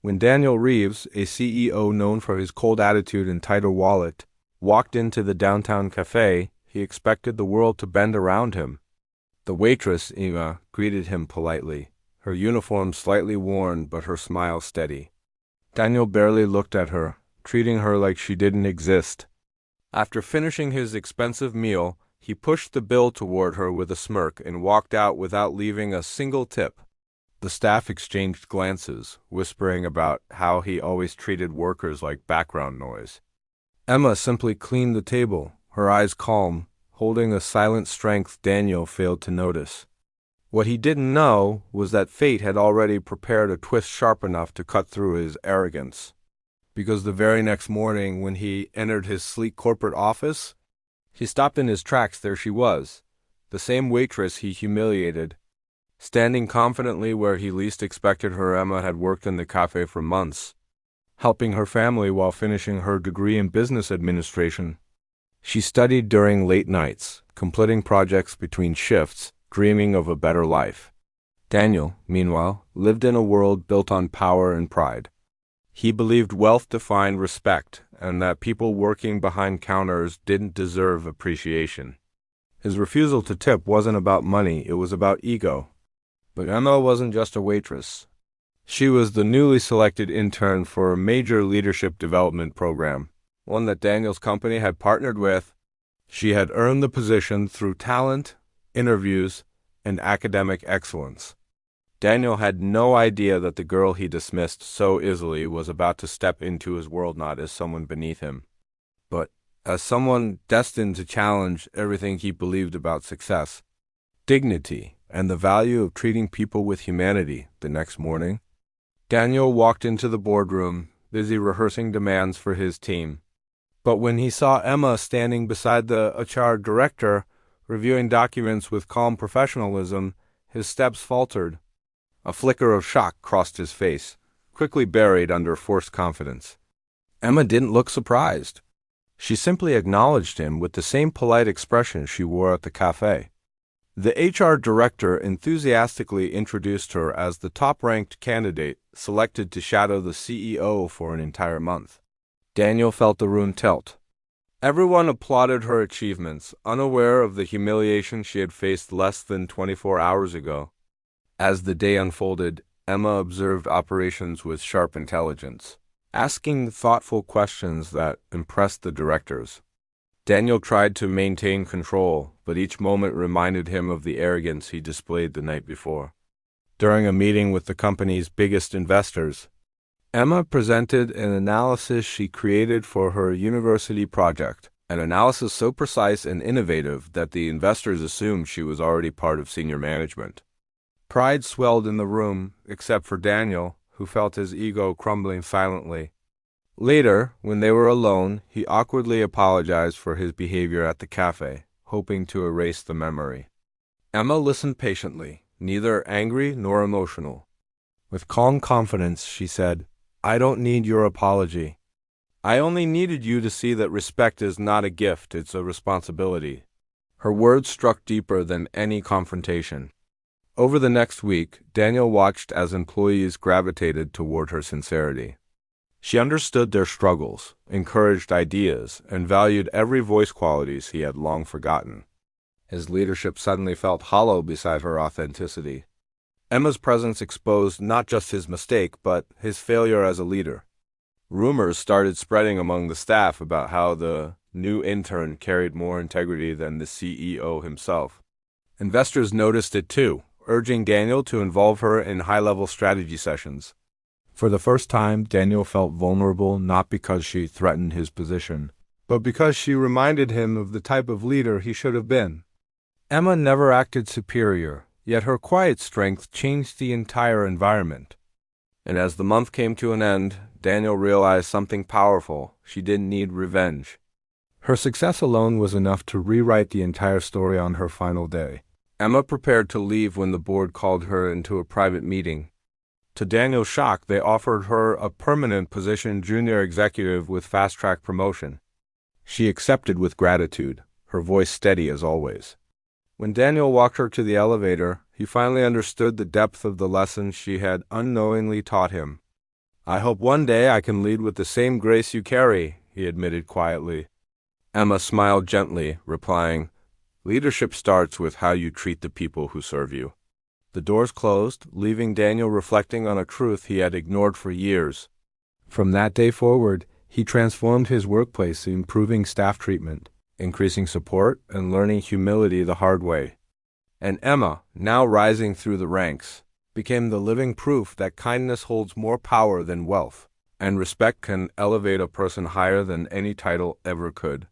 When Daniel Reeves, a CEO known for his cold attitude and tighter wallet, walked into the downtown cafe, he expected the world to bend around him. The waitress, Emma, greeted him politely, her uniform slightly worn but her smile steady. Daniel barely looked at her, treating her like she didn't exist. After finishing his expensive meal, he pushed the bill toward her with a smirk and walked out without leaving a single tip. The staff exchanged glances, whispering about how he always treated workers like background noise. Emma simply cleaned the table, her eyes calm, holding a silent strength Daniel failed to notice. What he didn't know was that fate had already prepared a twist sharp enough to cut through his arrogance. Because the very next morning, when he entered his sleek corporate office, he stopped in his tracks. There she was, the same waitress he humiliated. Standing confidently where he least expected her, Emma had worked in the cafe for months, helping her family while finishing her degree in business administration. She studied during late nights, completing projects between shifts, dreaming of a better life. Daniel, meanwhile, lived in a world built on power and pride. He believed wealth defined respect, and that people working behind counters didn't deserve appreciation. His refusal to tip wasn't about money, it was about ego. But Emma wasn't just a waitress. She was the newly selected intern for a major leadership development program, one that Daniel's company had partnered with. She had earned the position through talent, interviews, and academic excellence. Daniel had no idea that the girl he dismissed so easily was about to step into his world not as someone beneath him, but as someone destined to challenge everything he believed about success, dignity, and the value of treating people with humanity. The next morning, Daniel walked into the boardroom, busy rehearsing demands for his team. But when he saw Emma standing beside the HR director, reviewing documents with calm professionalism, his steps faltered. A flicker of shock crossed his face, quickly buried under forced confidence. Emma didn't look surprised. She simply acknowledged him with the same polite expression she wore at the cafe. The HR director enthusiastically introduced her as the top-ranked candidate selected to shadow the CEO for an entire month. Daniel felt the room tilt. Everyone applauded her achievements, unaware of the humiliation she had faced less than 24 hours ago. As the day unfolded, Emma observed operations with sharp intelligence, asking thoughtful questions that impressed the directors. Daniel tried to maintain control, but each moment reminded him of the arrogance he displayed the night before. During a meeting with the company's biggest investors, Emma presented an analysis she created for her university project, an analysis so precise and innovative that the investors assumed she was already part of senior management. Pride swelled in the room, except for Daniel, who felt his ego crumbling silently. Later, when they were alone, he awkwardly apologized for his behavior at the cafe, hoping to erase the memory. Emma listened patiently, neither angry nor emotional. With calm confidence, she said, "I don't need your apology. I only needed you to see that respect is not a gift, it's a responsibility." Her words struck deeper than any confrontation. Over the next week, Daniel watched as employees gravitated toward her sincerity. She understood their struggles, encouraged ideas, and valued every voice qualities he had long forgotten. His leadership suddenly felt hollow beside her authenticity. Emma's presence exposed not just his mistake, but his failure as a leader. Rumors started spreading among the staff about how the new intern carried more integrity than the CEO himself. Investors noticed it too, urging Daniel to involve her in high-level strategy sessions. For the first time, Daniel felt vulnerable not because she threatened his position, but because she reminded him of the type of leader he should have been. Emma never acted superior, yet her quiet strength changed the entire environment. And as the month came to an end, Daniel realized something powerful. She didn't need revenge. Her success alone was enough to rewrite the entire story on her final day. Emma prepared to leave when the board called her into a private meeting. To Daniel's shock, they offered her a permanent position, junior executive with fast-track promotion. She accepted with gratitude, her voice steady as always. When Daniel walked her to the elevator, he finally understood the depth of the lesson she had unknowingly taught him. I hope one day I can lead with the same grace you carry, he admitted quietly. Emma smiled gently, replying, "Leadership starts with how you treat the people who serve you." The doors closed, leaving Daniel reflecting on a truth he had ignored for years. From that day forward, he transformed his workplace, improving staff treatment, increasing support, and learning humility the hard way. And Emma, now rising through the ranks, became the living proof that kindness holds more power than wealth, and respect can elevate a person higher than any title ever could.